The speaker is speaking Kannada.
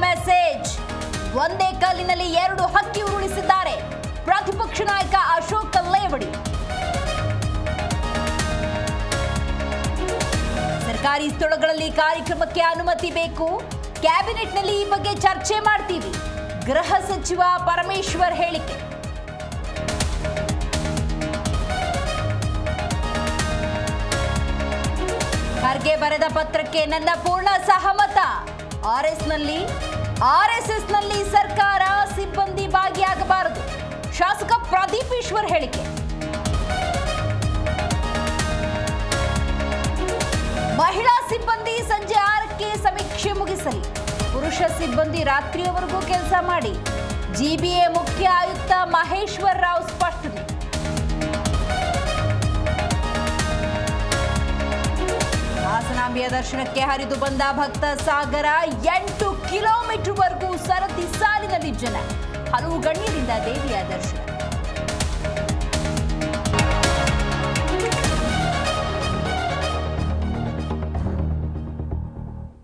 ಮೆಸೇಜ್. ಒಂದೇ ಕಲ್ಲಿನಲ್ಲಿ ಎರಡು ಹಕ್ಕಿ ಉರುಳಿಸಿದ್ದಾರೆ ಪ್ರತಿಪಕ್ಷ ನಾಯಕ ಅಶೋಕ್ ಲೇವಡಿ. ಸರ್ಕಾರಿ ಸ್ಥಳಗಳಲ್ಲಿ ಕಾರ್ಯಕ್ರಮಕ್ಕೆ ಅನುಮತಿ ಬೇಕು, ಕ್ಯಾಬಿನೆಟ್ನಲ್ಲಿ ಈ ಬಗ್ಗೆ ಚರ್ಚೆ ಮಾಡ್ತೀವಿ, ಗೃಹ ಸಚಿವ ಪರಮೇಶ್ವರ್ ಹೇಳಿಕೆ. ಖರ್ಗೆ ಬರೆದ ಪತ್ರಕ್ಕೆ ನನ್ನ ಪೂರ್ಣ ಸಹಮತ. ಆರ್ಎಸ್ಎಸ್ನಲ್ಲಿ ಸರ್ಕಾರ ಸಿಬ್ಬಂದಿ ಭಾಗಿಯಾಗಬಾರದು, ಶಾಸಕ ಪ್ರದೀಪ್ ಈಶ್ವರ್ ಹೇಳಿಕೆ. ಮಹಿಳಾ ಸಿಬ್ಬಂದಿ ಸಂಜೆ 6ಕ್ಕೆ ಸಮೀಕ್ಷೆ ಮುಗಿಸಲಿ, ಪುರುಷ ಸಿಬ್ಬಂದಿ ರಾತ್ರಿಯವರೆಗೂ ಕೆಲಸ ಮಾಡಿ, ಜಿಬಿಎ ಮುಖ್ಯ ಆಯುಕ್ತ ಮಹೇಶ್ವರ್ ರಾವ್ ಸ್ಪಷ್ಟನೆ. ಹಾಸನಾಂಬೆಯ ದರ್ಶನಕ್ಕೆ ಹರಿದು ಬಂದ ಭಕ್ತ ಸಾಗರ. 8 ಕಿಲೋಮೀಟರ್ವರೆಗೂ ಸರತಿ ಸಾಲಿನಲ್ಲಿ ಜನ. ಹಲವು ಗಣ್ಯರಿಂದ ದೇವಿಯ ದರ್ಶನ.